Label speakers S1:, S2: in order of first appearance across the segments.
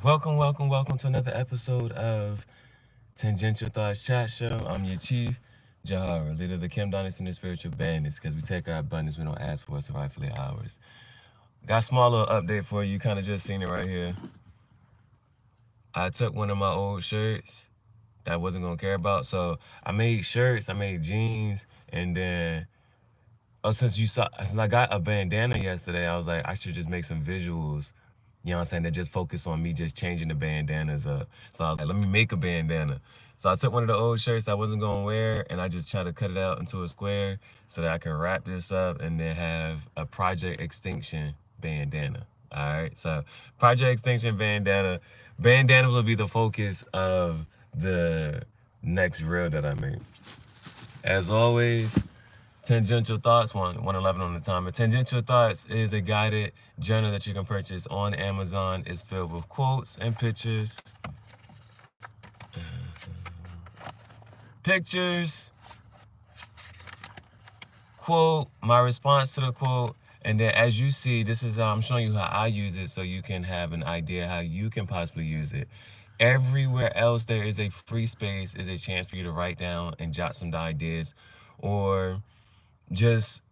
S1: Welcome to another episode of Tangential Thoughts Chat Show. I'm your chief, JaHaRaa, leader of the Kim Dynasty and the Spiritual Bandits, because we take our abundance, we don't ask for it, so rightfully ours. Got a small little update for you, kind of just seen it right here. I took one of my old shirts that I wasn't going to care about, so I made shirts, I made jeans, and then since I got a bandana yesterday, I was like, I should just make some visuals. You know what I'm saying? That just focus on me just changing the bandanas up. So I was like, let me make a bandana. So I took one of the old shirts I wasn't gonna wear and I just tried to cut it out into a square so that I can wrap this up and then have a Project Extinction bandana. All right, so Project Extinction bandana. Bandanas will be the focus of the next reel that I make. As always, Tangential Thoughts, 111 on the timer. Tangential Thoughts is a guided journal that you can purchase on Amazon. It's filled with quotes and pictures. Quote, my response to the quote, and then as you see, this is I'm showing you how I use it so you can have an idea how you can possibly use it. Everywhere else there is a free space, is a chance for you to write down and jot some ideas, or just,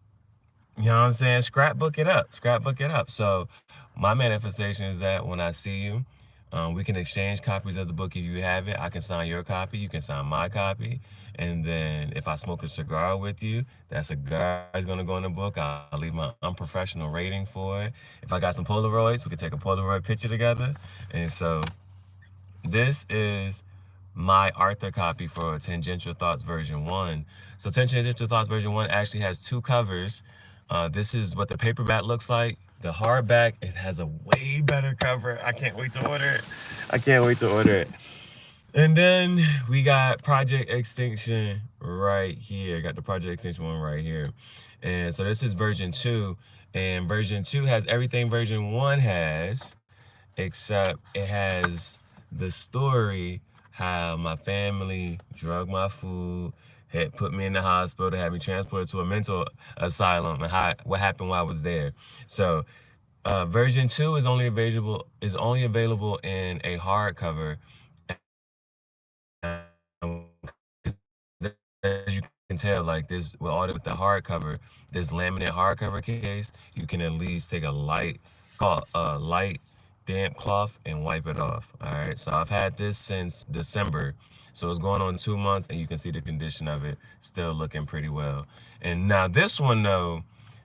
S1: you know what I'm saying, scrapbook it up. So my manifestation is that when I see you, we can exchange copies of the book if you have it. I can sign your copy, you can sign my copy, and then if I smoke a cigar with you, that cigar is gonna go in the book. I'll leave my unprofessional rating for it. If I got some Polaroids, we can take a Polaroid picture together. And so this is my Arthur copy for Tangential Thoughts version 1. So Tangential Thoughts version 1 actually has 2 covers. This is what the paperback looks like. The hardback, it has a way better cover. I can't wait to order it. And then we got Project Extinction right here. Got the Project Extinction one right here. And so this is version 2. And version 2 has everything version 1 has, except it has the story, how my family drug my food, had put me in the hospital, had me transported to a mental asylum, and what happened while I was there. So version 2 is only available in a hardcover. As you can tell, like this with the hardcover, this laminate hardcover case, you can at least take a light damp cloth and wipe it off. All right, so I've had this since December, so it's going on 2 months, and you can see the condition of it still looking pretty well. And now this one though,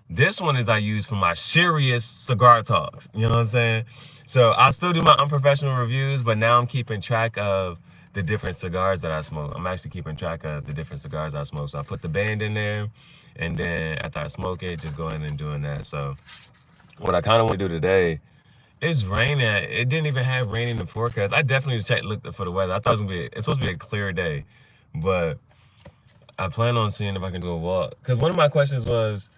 S1: this one is I use for my serious cigar talks. You know what I'm saying? So I still do my unprofessional reviews, but now I'm keeping track of the different cigars that I smoke. I'm actually keeping track of the different cigars I smoke. So I put the band in there, and then after I smoke it, just go in and doing that. So what I kind of want to do today, it's raining. It didn't even have rain in the forecast. I definitely looked for the weather. I thought it's supposed to be a clear day, but I plan on seeing if I can do a walk. Because one of my questions was,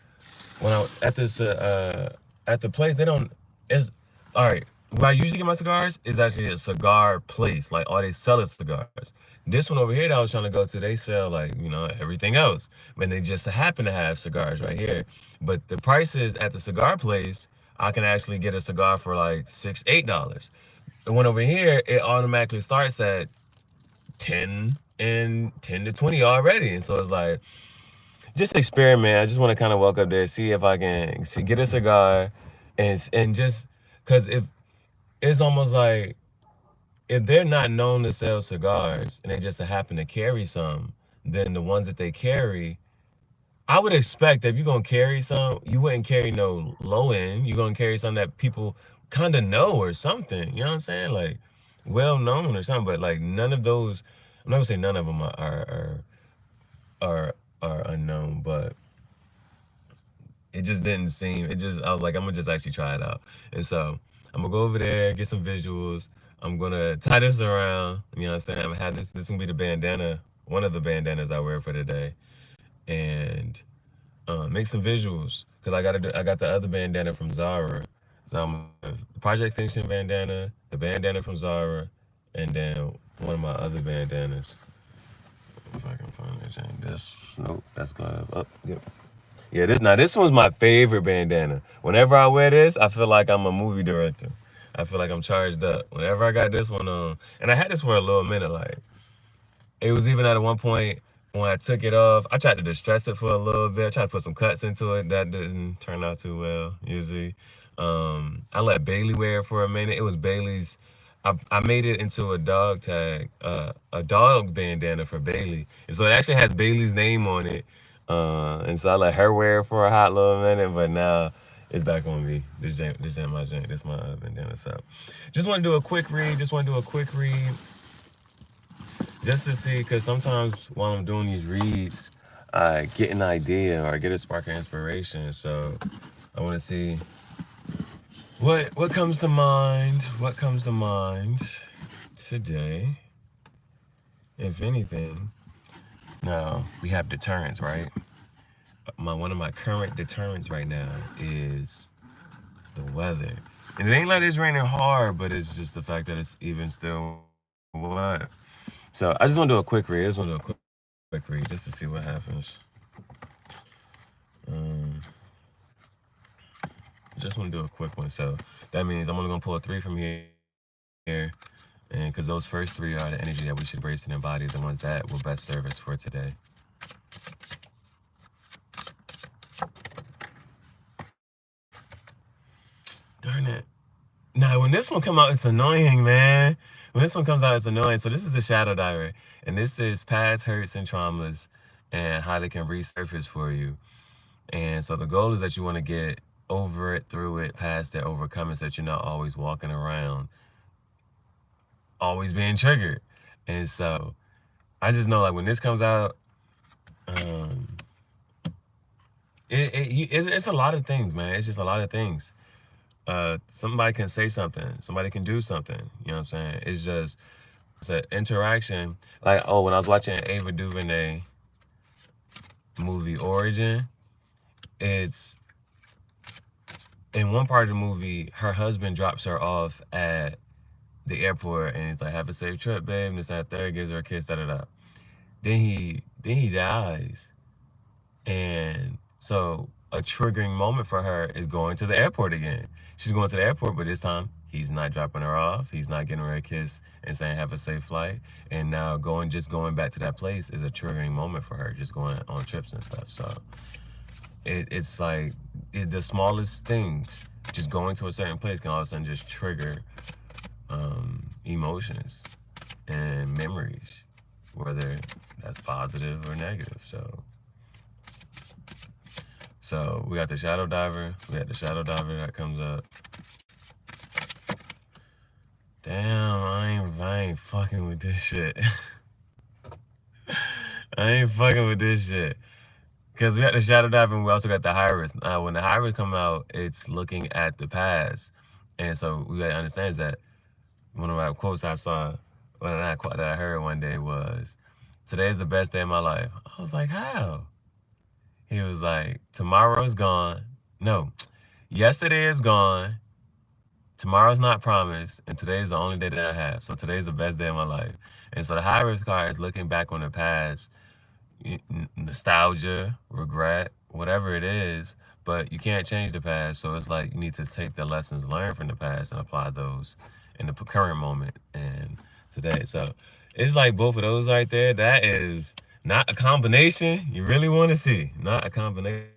S1: when I at this at the place, they don't, it's all right, where I usually get my cigars is actually a cigar place, like all they sell is cigars. This one over here that I was trying to go to, they sell like, you know, everything else, but they just happen to have cigars right here. But the prices at the cigar place, I can actually get a cigar for like $6, $8. The one over here, it automatically starts at 10 and 10 to 20 already. And so it's like, just experiment. I just want to kind of walk up there, see if I can get a cigar, and just because if it's almost like if they're not known to sell cigars and they just happen to carry some, then the ones that they carry, I would expect that if you're gonna carry some, you wouldn't carry no low end. You're gonna carry some that people kind of know or something. You know what I'm saying? Like well known or something. But like none of those, I'm not gonna say none of them are unknown, but it just didn't seem, I was like, I'm gonna just actually try it out. And so I'm gonna go over there, get some visuals. I'm gonna tie this around, you know what I'm saying? I'm gonna have this gonna be the bandana, one of the bandanas I wear for today. And make some visuals. Cause I got the other bandana from JaHaRaa. So I'm the Project Extinction bandana, the bandana from JaHaRaa, and then one of my other bandanas. If I can find it, this, nope, that's glove. Oh, yep. Yeah, this one's my favorite bandana. Whenever I wear this, I feel like I'm a movie director. I feel like I'm charged up. Whenever I got this one on, and I had this for a little minute, like, it was even at one point when I took it off, I tried to distress it for a little bit. I tried to put some cuts into it. That didn't turn out too well, you see. I let Bailey wear it for a minute. It was Bailey's. I made it into a dog tag, a dog bandana for Bailey. And so it actually has Bailey's name on it. And so I let her wear it for a hot little minute, but now it's back on me. This ain't my jank. This my bandana. So just want to do a quick read. Just to see, because sometimes while I'm doing these reads, I get an idea or I get a spark of inspiration. So I want to see what comes to mind. What comes to mind today, if anything. Now we have deterrence, right? One of my current deterrents right now is the weather, and it ain't like it's raining hard, but it's just the fact that it's even still wet. So I just want to do a quick read. Just to see what happens. Just want to do a quick one. So that means I'm only going to pull 3 from here. And because those first 3 are the energy that we should embrace and embody, the ones that will best serve us for today. Darn it. Now, when this one comes out, it's annoying, man. When this one comes out, it's annoying. So this is a shadow diver. And this is past hurts and traumas and how they can resurface for you. And so the goal is that you want to get over it, through it, past it, overcome it, so that you're not always walking around, always being triggered. And so I just know, like, when this comes out, it's a lot of things, man. It's just a lot of things. Somebody can say something. Somebody can do something. You know what I'm saying? It's an interaction. Like, when I was watching Ava DuVernay movie Origin, it's in one part of the movie, her husband drops her off at the airport and he's like, "Have a safe trip, babe," and this, that, third, gives her a kiss, da da da. Then he dies. And so a triggering moment for her is going to the airport again. She's going to the airport, but this time he's not dropping her off. He's not getting her a kiss and saying, "Have a safe flight." And now going back to that place is a triggering moment for her, just going on trips and stuff. So it's like the smallest things, just going to a certain place can all of a sudden just trigger emotions and memories, whether that's positive or negative. So we got the shadow diver. That comes up. Damn, I ain't fucking with this shit. I ain't fucking with this shit. Because we got the shadow diver and we also got the JaHaRaa. When the JaHaRaa come out, it's looking at the past. And so we got to understand is that one of my quotes I saw, that I heard one day was, "Today's the best day of my life." I was like, how? He was like, "Tomorrow's gone. No, yesterday is gone. Tomorrow's not promised. And today's the only day that I have. So today's the best day of my life." And so the JaHaRaa card is looking back on the past, nostalgia, regret, whatever it is, but you can't change the past. So it's like you need to take the lessons learned from the past and apply those in the current moment and today. So it's like both of those right there. That is not a combination you really want to see. Not a combination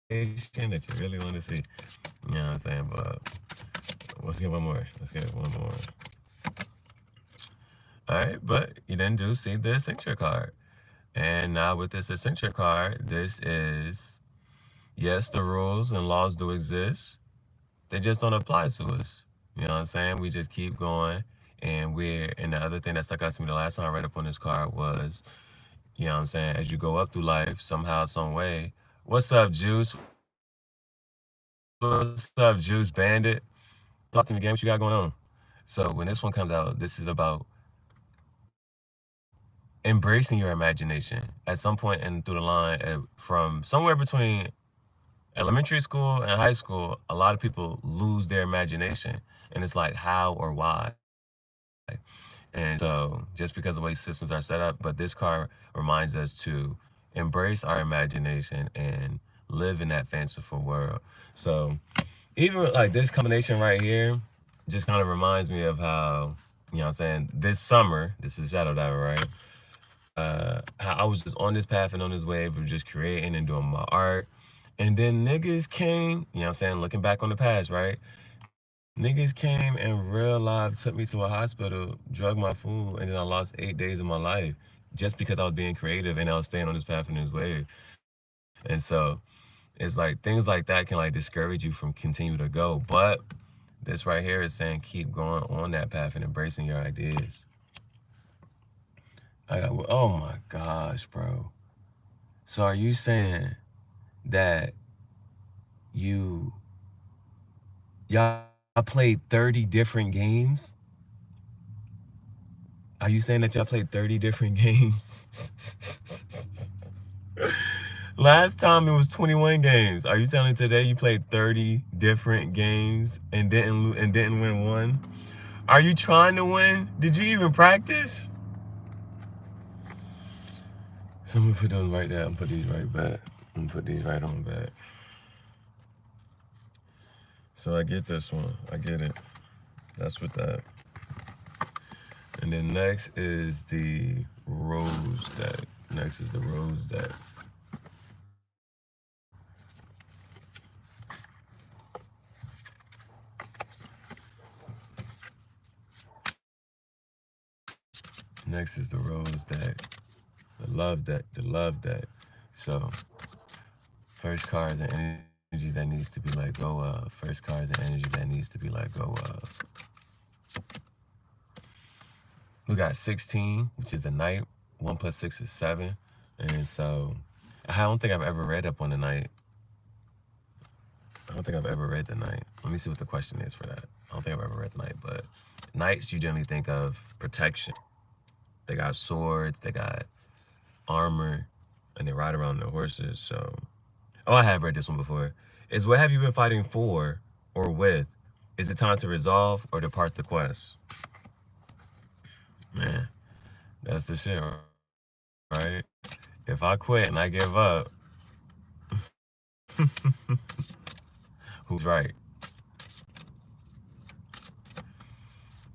S1: that you really want to see. You know what I'm saying? But let's get one more. All right, but you then do see the Extinction card. And now with this Extinction card, this is, yes, the rules and laws do exist. They just don't apply to us. You know what I'm saying? We just keep going. And the other thing that stuck out to me the last time I read up on this card was, you know what I'm saying, as you go up through life, somehow, some way. What's up, Juice? What's up, Juice Bandit? Talk to me, game. What you got going on? So when this one comes out, this is about embracing your imagination. At some point through the line, from somewhere between elementary school and high school, a lot of people lose their imagination. And it's like, how or why? And so just because of the way systems are set up, but this card reminds us to embrace our imagination and live in that fanciful world. So even like this combination right here just kind of reminds me of how, you know what I'm saying, this summer, this is Shadow Diver, right? How I was just on this path and on this wave of just creating and doing my art. And then niggas came, you know what I'm saying, looking back on the past, right? Niggas came and real life took me to a hospital, drugged my food, and then I lost 8 days of my life just because I was being creative and I was staying on this path and this wave. And so it's like things like that can like discourage you from continue to go. But this right here is saying keep going on that path and embracing your ideas. Oh my gosh, bro. So are you saying that y'all played 30 different games? Are you saying that y'all played 30 different games? Last time it was 21 games. Are you telling me today you played 30 different games and didn't win one? Are you trying to win? Did you even practice? So I'm gonna put those right there. I'm gonna put these right back. I'm gonna put these right on back. So I get this one. I get it. That's with that. And then next is the rose deck. Next is the rose deck. Next is the rose deck. The love deck. The love deck. So first card is an energy that needs to be let go of. First card is an energy that needs to be let go of. We got 16, which is the night. 1 plus 6 is 7. And so I don't think I've ever read up on the night. I don't think I've ever read the night. Let me see what the question is for that. I don't think I've ever read the night, but knights you generally think of protection. They got swords, they got armor, and they ride around their horses. So, oh, I have read this one before. Is what have you been fighting for or with? Is it time to resolve or depart the quest? Man, that's the shit, right? If I quit and I give up, who's right?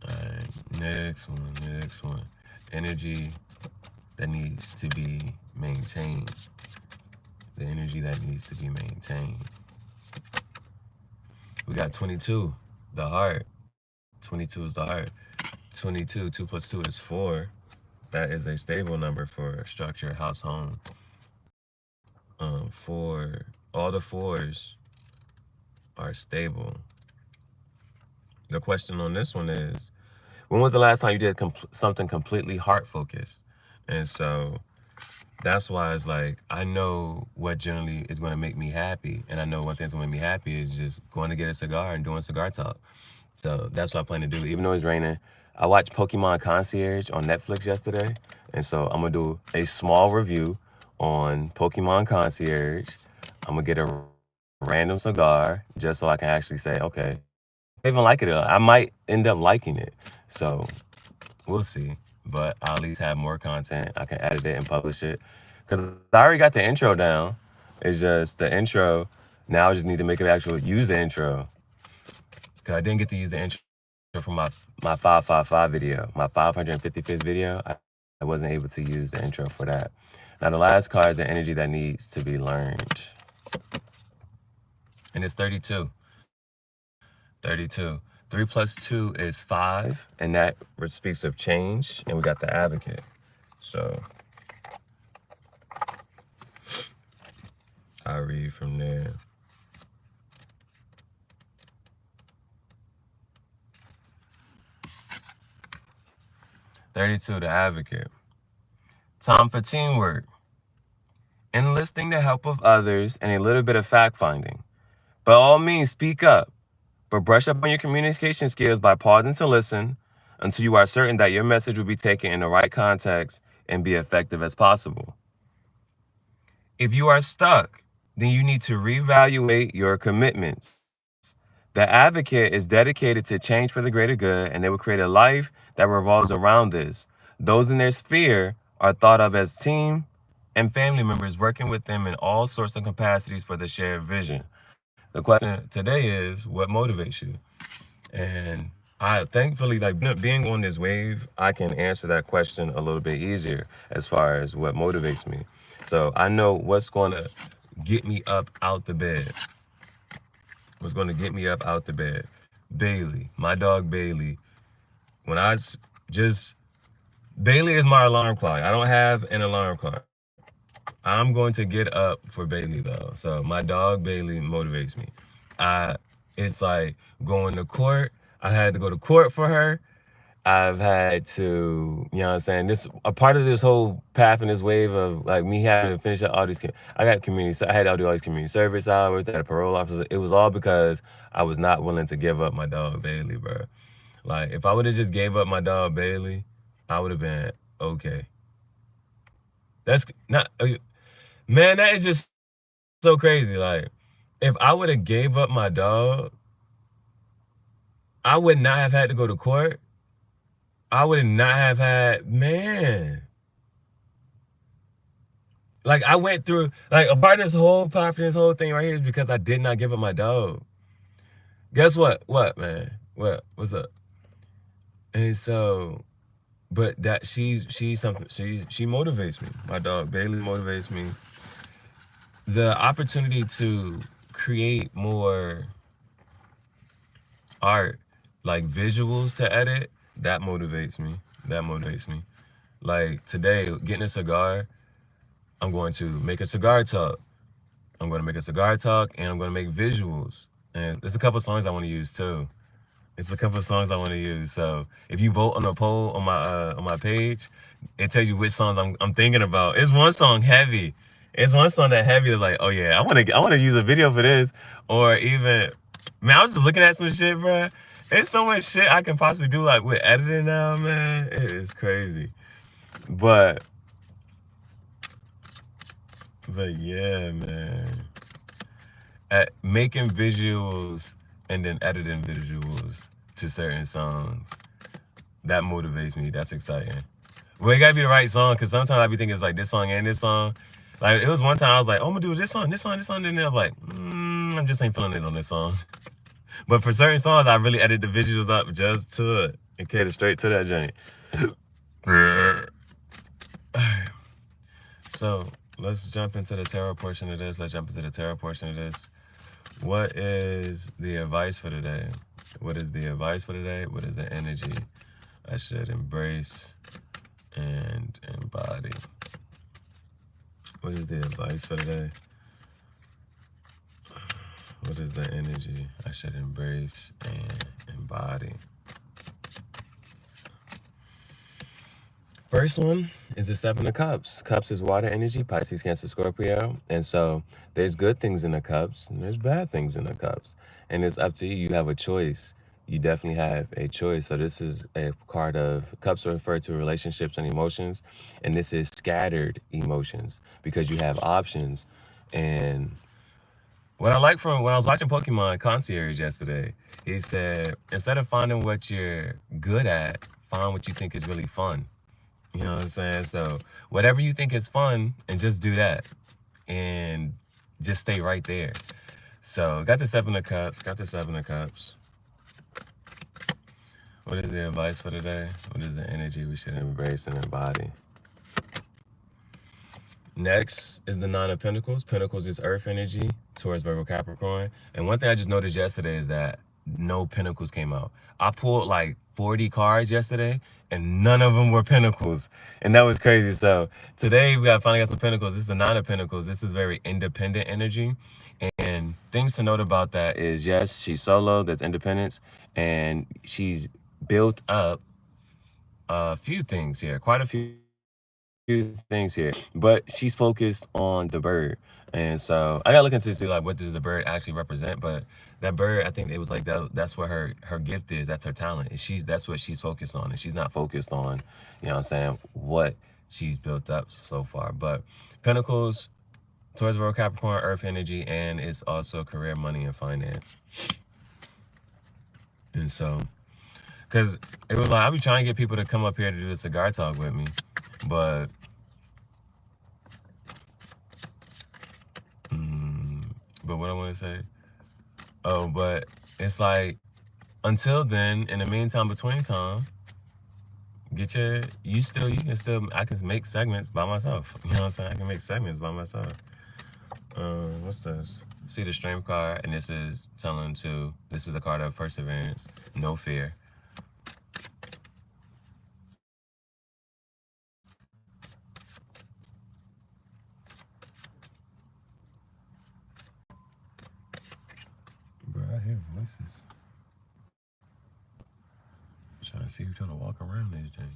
S1: All right, next one. Energy that needs to be maintained. The energy that needs to be maintained. We got 22, the heart. 22 is the heart. 22, 2 plus 2 is 4. That is a stable number for structure, house, home. For all the 4s are stable. The question on this one is, when was the last time you did something completely heart-focused? And so that's why it's like, I know what generally is going to make me happy. And I know one thing's going to make me happy is just going to get a cigar and doing cigar talk. So that's what I plan to do. Even though it's raining, I watched Pokemon Concierge on Netflix yesterday. And so I'm going to do a small review on Pokemon Concierge. I'm going to get a random cigar just so I can actually say, okay, I even like it. I might end up liking it. So we'll see. But I'll at least have more content. I can edit it and publish it. Because I already got the intro down. It's just the intro. Now I just need to make it actual use the intro. Because I didn't get to use the intro for my 555 video. My 555th video, I wasn't able to use the intro for that. Now the last card is the energy that needs to be learned. And it's 32. 32. 3 plus 2 is 5, and that speaks of change. And we got the advocate. So I read from there. "32, the advocate. Time for teamwork. Enlisting the help of others and a little bit of fact-finding. By all means, speak up, but brush up on your communication skills by pausing to listen until you are certain that your message will be taken in the right context and be effective as possible. If you are stuck, then you need to reevaluate your commitments. The advocate is dedicated to change for the greater good, and they will create a life that revolves around this. Those in their sphere are thought of as team and family members working with them in all sorts of capacities for the shared vision." the question today is, what motivates you? And I thankfully, like being on this wave, I can answer that question a little bit easier as far as what motivates me. So I know what's going to get me up out the bed. What's going to get me up out the bed? Bailey, my dog Bailey. When just Bailey is my alarm clock. I don't have an alarm clock. I'm going to get up for Bailey though. So my dog Bailey motivates me. It's like going to court. I had to go to court for her. I've had to, you know what I'm saying? This a part of this whole path and this wave of like me having to finish up all these. I got community. So I had to do all these community service hours. I had a parole officer. It was all because I was not willing to give up my dog Bailey, bro. Like if I would have just gave up my dog Bailey, I would have been okay. That's not, man. That is just so crazy. Like if I would have gave up my dog, I would not have had to go to court. I would not have had, man. Like I went through, like a part of this whole path, this whole thing right here is because I did not give up my dog. Guess what? What, man? What? What's up? And so, but that she's something. She motivates me. My dog Bailey motivates me. The opportunity to create more art, like visuals to edit, that motivates me. That motivates me. Like today, getting a cigar, I'm going to make a cigar talk. I'm going to make a cigar talk and I'm going to make visuals. And there's a couple songs I want to use too. It's a couple songs I want to use. So if you vote on a poll on my page, it tells you which songs I'm thinking about. It's one song heavy. It's one song that heavy is like, oh yeah, I want to use a video for this, or even, man, I was just looking at some shit, bro. There's so much shit I can possibly do like with editing now, man. It is crazy. But yeah, man. Making visuals and then editing visuals to certain songs, that motivates me. That's exciting. Well, it gotta be the right song, because sometimes I be thinking it's like this song and this song. Like, it was one time I was like, oh, I'm gonna do this song, and then I'm like, I just ain't feeling it on this song. But for certain songs, I really edit the visuals up just to it and cater straight to that joint. So, let's jump into the tarot portion of this. What is the advice for today? What is the advice for today? What is the energy I should embrace and embody? What is the advice for today? What is the energy I should embrace and embody? First one is the Seven of Cups. Cups is water energy, Pisces, Cancer, Scorpio. And so there's good things in the cups and there's bad things in the cups. And it's up to you. You have a choice. You definitely have a choice. So this is a card of cups are referred to relationships and emotions. And this is scattered emotions because you have options. And what I like from when I was watching Pokemon Concierge yesterday, he said, instead of finding what you're good at, find what you think is really fun. You know what I'm saying? So whatever you think is fun, and just do that. And just stay right there. So got the Seven of Cups. What is the advice for today? What is the energy we should embrace and embody? Next is the Nine of Pentacles. Pentacles is earth energy, Taurus, Virgo, Capricorn. And one thing I just noticed yesterday is that no Pentacles came out. I pulled like 40 cards yesterday and none of them were Pentacles. And that was crazy. So today we finally got some Pentacles. This is the Nine of Pentacles. This is very independent energy. And things to note about that is, yes, she's solo, there's independence, and she's built up a few things here, quite a few things here, but she's focused on the bird. And so I gotta look into see like what does the bird actually represent. But that bird, I think it was like that's what her gift is. That's her talent, and that's what she's focused on, and she's not focused on, you know what I'm saying, what she's built up so far. But Pentacles, Taurus, Virgo, Capricorn, earth energy, and it's also career, money, and finance. And so, because it was like I be trying to get people to come up here to do the cigar talk with me, but what I want to say, Oh, but it's like, until then, in the meantime, between time, I can make segments by myself. You know what I'm saying? I can make segments by myself. What's this? See the stream card, and this is this is the card of perseverance, no fear. Bro, I hear voices. I'm trying to see who's trying to walk around this joint.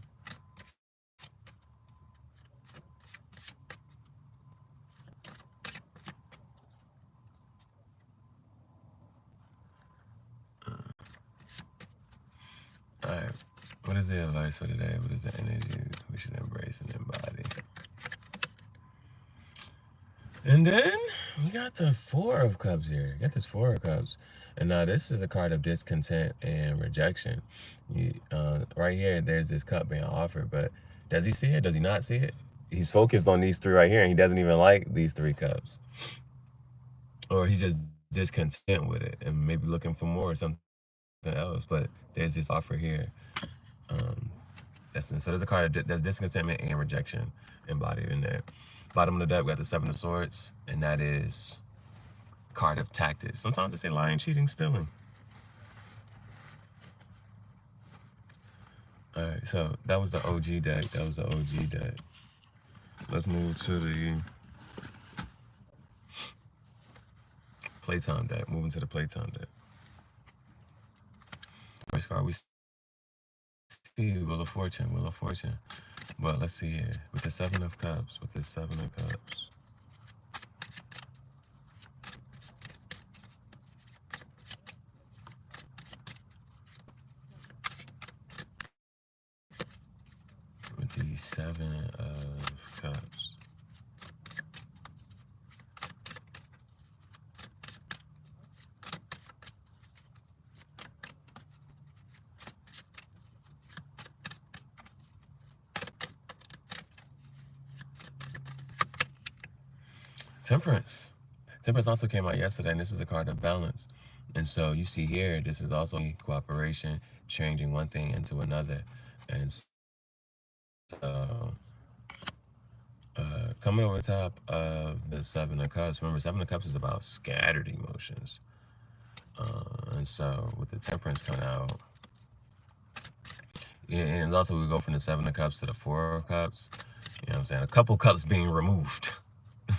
S1: Alright, what is the advice for today? What is the energy we should embrace and embody? And then we got the Four of Cups here. You got this Four of Cups. And now this is a card of discontent and rejection. Right here, there's this cup being offered, but does he see it? Does he not see it? He's focused on these three right here, and he doesn't even like these three cups. Or he's just discontent with it and maybe looking for more or something else. But there's this offer here. So there's a card that's discontentment and rejection embodied in there. Bottom of the deck, we got the Seven of Swords, and that is card of tactics. Sometimes they say lying, cheating, stealing. All right, so that was the OG deck. Let's move to the playtime deck. Moving to the playtime deck. First card we see Wheel of Fortune. But let's see here. With the Seven of Cups. With the Seven of Cups. Temperance. Temperance also came out yesterday, and this is a card of balance. And so you see here, this is also cooperation, changing one thing into another. And so coming over top of the Seven of Cups, remember, Seven of Cups is about scattered emotions. And so with the Temperance coming out, and also we go from the Seven of Cups to the Four of Cups. You know what I'm saying? A couple cups being removed. A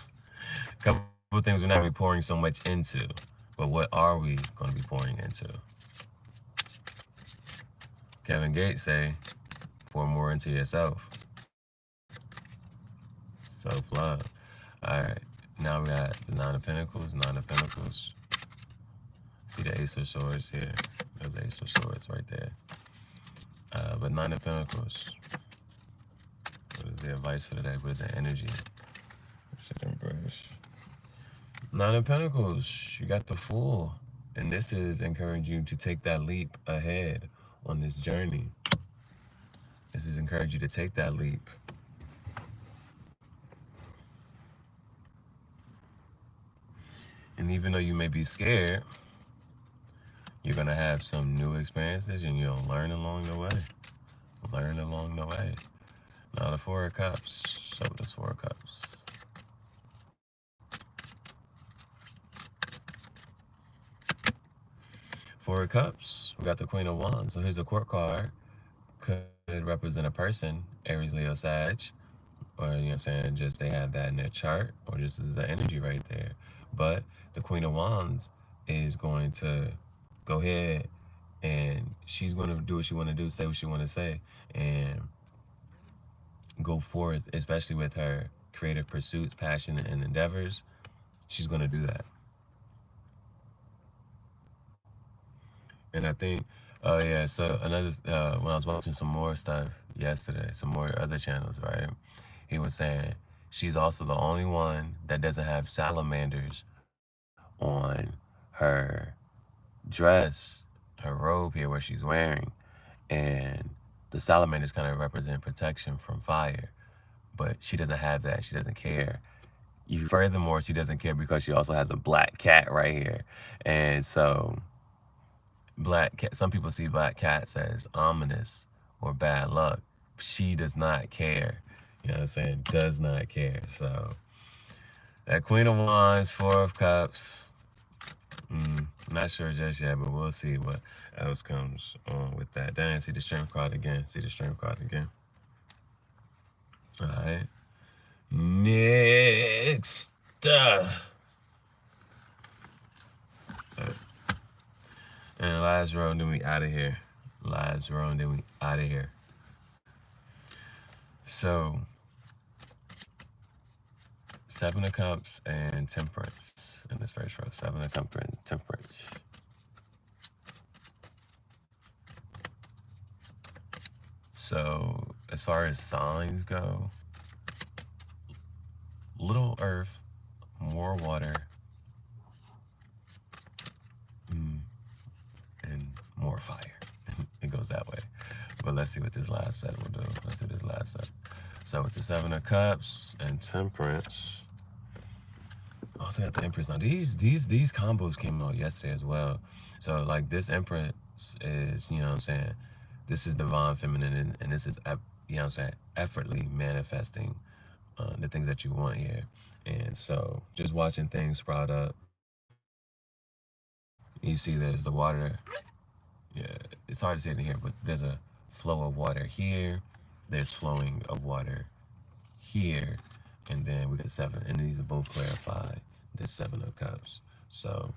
S1: couple things we're not really pouring so much into. But what are we going to be pouring into? Kevin Gates say, pour more into yourself. Self-love. All right. Now we got the Nine of Pentacles. See the Ace of Swords here. There's the Ace of Swords right there. But Nine of Pentacles. What is the advice for today? What is the energy? We should embrace. Nine of Pentacles. You got the Fool. And this is encouraging you to take that leap ahead on this journey. This is encouraging you to take that leap. And even though you may be scared, you're going to have some new experiences, and you'll learn along the way. Now the Four of Cups. Show this Four of Cups. Four of Cups. We got the Queen of Wands. So here's a court card. Could represent a person, Aries, Leo, Sag. Or, you know what I'm saying, just they have that in their chart. Or just as the energy right there. But the Queen of Wands is going to go ahead, and she's going to do what she want to do, say what she want to say, and go forth, especially with her creative pursuits, passion, and endeavors. She's going to do that. And I think, so another, when I was watching some more stuff yesterday, some more other channels, right? He was saying she's also the only one that doesn't have salamanders on her dress, her robe here where she's wearing. And the salamanders kind of represent protection from fire. But she doesn't have that. She doesn't care. Furthermore, she doesn't care because she also has a black cat right here. And so black cat, some people see black cats as ominous or bad luck. She does not care. You know what I'm saying? Does not care. So that Queen of Wands, Four of Cups. Not sure just yet, but we'll see what else comes on with that. Then see the Strength card again. See the Strength card again. All right. Next. And last row, and then we out of here. Last row, and then we out of here. So, Seven of Cups and Temperance in this first row. Seven of Cups and Temperance. So, as far as signs go, little earth, more water, and more fire. It goes that way. But let's see what this last set will do. Let's see this last set. So with the Seven of Cups and Temperance. Also got the Empress. Now these combos came out yesterday as well. So like this Empress is, you know what I'm saying, this is divine feminine, and this is, you know what I'm saying, effortlessly manifesting the things that you want here. And so just watching things sprout up. You see there's the water. Yeah, it's hard to see it in here, but there's a flow of water here. There's flowing of water here. And then we got seven. And these are both clarified. This Seven of Cups. So,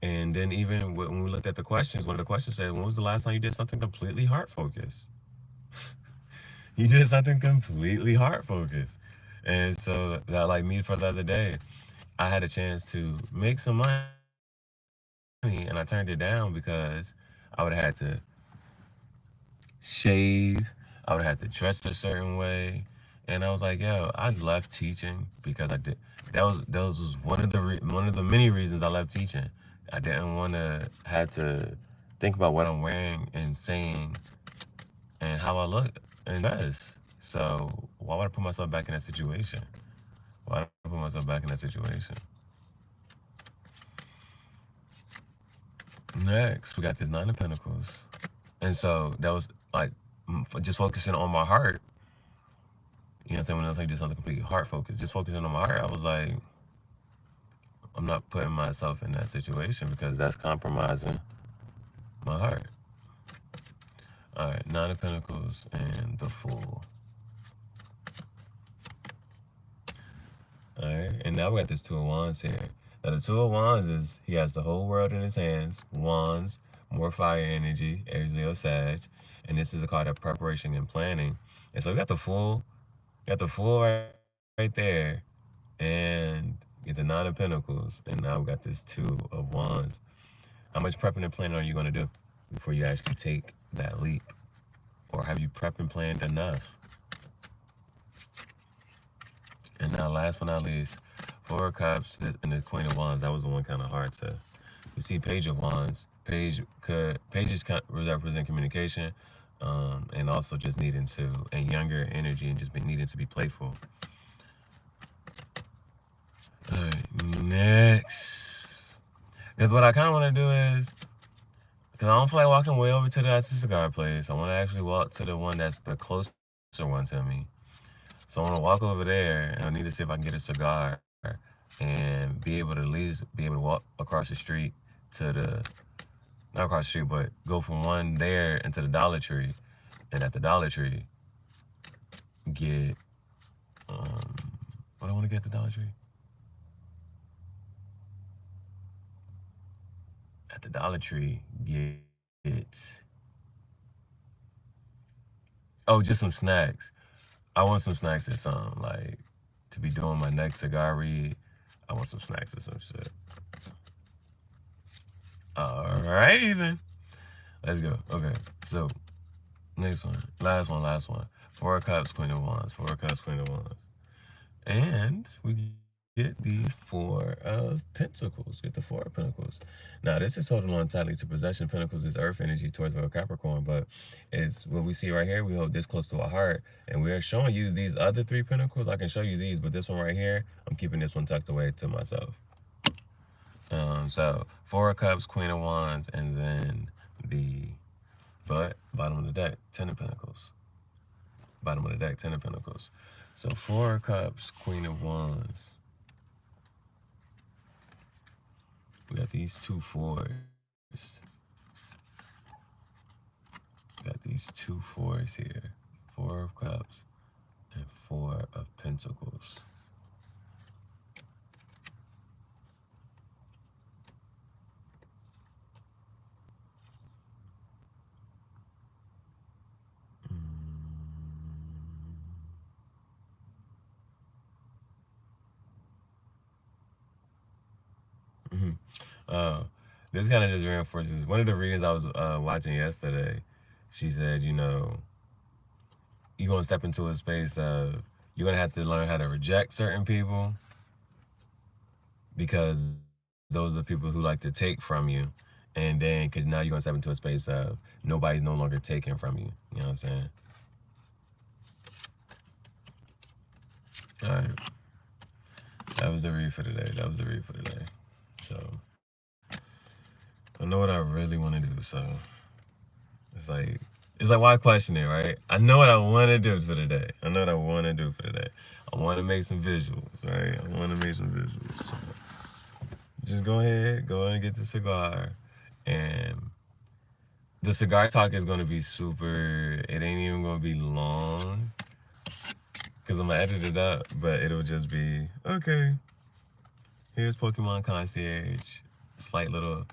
S1: and then even when we looked at the questions, one of the questions said, when was the last time you did something completely heart-focused? You did something completely heart-focused. And so, that, like me for the other day, I had a chance to make some money, and I turned it down because I would have had to shave, I would have had to dress a certain way, and I was like, yo, I left teaching because I did. That was one of the many reasons I left teaching. I didn't want to have to think about what I'm wearing and saying and how I look and dress. So why would I put myself back in that situation? Why would I put myself back in that situation? Next, we got this Nine of Pentacles. And so that was like just focusing on my heart. You know what I'm saying? When I was like just something completely heart focused, just focusing on my heart, I was like, I'm not putting myself in that situation because that's compromising my heart. All right, Nine of Pentacles and the Fool. All right, and now we got this Two of Wands here. Now the Two of Wands is, he has the whole world in his hands. Wands, more fire energy, Aries, Leo, Sag. And this is a card of preparation and planning. And so we got the Fool. Got the Fool right there. And get the Nine of Pentacles. And now we got this Two of Wands. How much prepping and planning are you going to do before you actually take that leap? Or have you prepped and planned enough? And now last but not least, Four of Cups and the Queen of Wands. That was the one kind of hard to. We see Page of Wands. Pages represent communication, and also just needing to, and younger energy, and just needing to be playful. All right, next. Because what I kind of want to do is, because I don't feel like walking way over to the cigar place. I want to actually walk to the one that's the closer one to me. So I want to walk over there, and I need to see if I can get a cigar and be able to at least be able to walk across the street to the, not across the street, but go from one there into the Dollar Tree, and at the Dollar Tree get, what do I want to get at the Dollar Tree? At the Dollar Tree get, oh, just some snacks. I want some snacks or something, like, to be doing my next cigar read. I want some snacks or some shit. Alrighty then. Let's go. Okay, so next one. Last one. Four of Cups, Queen of Wands. Four of Cups, Queen of Wands. And we get the Four of Pentacles. Get the Four of Pentacles. Now, this is holding on tightly to possession. Pentacles is earth energy towards a Capricorn, but it's what we see right here. We hold this close to our heart, and we're showing you these other three pentacles. I can show you these, but this one right here, I'm keeping this one tucked away to myself. So Four of Cups, Queen of Wands, and then the bottom of the deck, Ten of Pentacles. Bottom of the deck, Ten of Pentacles. So Four of Cups, Queen of Wands. We got these two fours. We got these two fours here. Four of Cups and Four of Pentacles. This kind of just reinforces one of the readings I was watching yesterday. She said, you know, you're going to step into a space of, you're going to have to learn how to reject certain people because those are people who like to take from you. And then, because now you're going to step into a space of nobody's no longer taking from you. You know what I'm saying? All right. That was the read for today. That was the read for today. So, I know what I really want to do. So, it's like why question it, right? I know what I want to do for today. I know what I want to do for today. I want to make some visuals, right? I want to make some visuals. So just go ahead and get the cigar. And the cigar talk is going to be super, it ain't even going to be long because I'm going to edit it up, but it'll just be, okay, here's Pokemon Concierge, slight little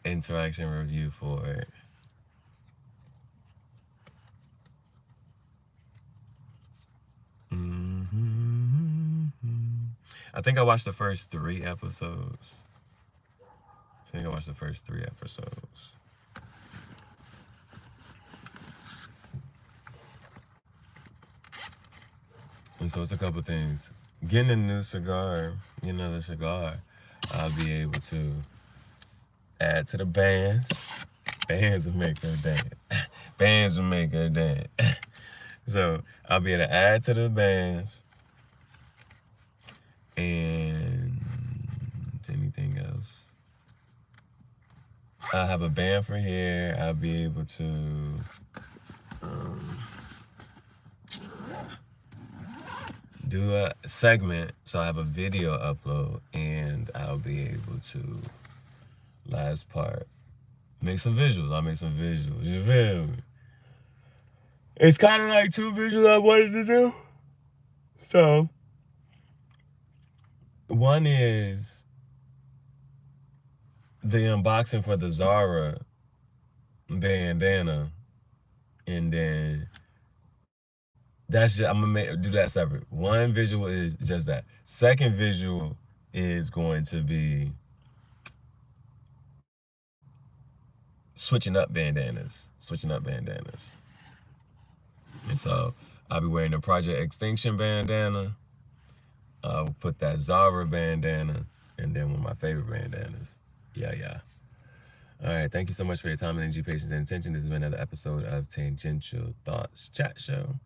S1: interaction review for it. I think I watched the first 3 episodes. And so it's a couple things. Getting a new cigar, getting another cigar, I'll be able to add to the bands. Bands will make her dance. Bands will make her dance. So I'll be able to add to the bands. And anything else? I'll have a band for here. I'll be able to do a segment, so I have a video upload, and I'll be able to, last part, make some visuals. I'll make some visuals. You feel me? It's kind of like 2 visuals I wanted to do. So, one is the unboxing for the JaHaRaa bandana, and then that's just, I'm gonna do that separate. One visual is just that. Second visual is going to be switching up bandanas. And so I'll be wearing the Project Extinction bandana. I'll put that JaHaRaa bandana, and then one of my favorite bandanas. Yeah. All right, thank you so much for your time, energy, patience, and attention. This has been another episode of Tangential Thoughts Chat Show.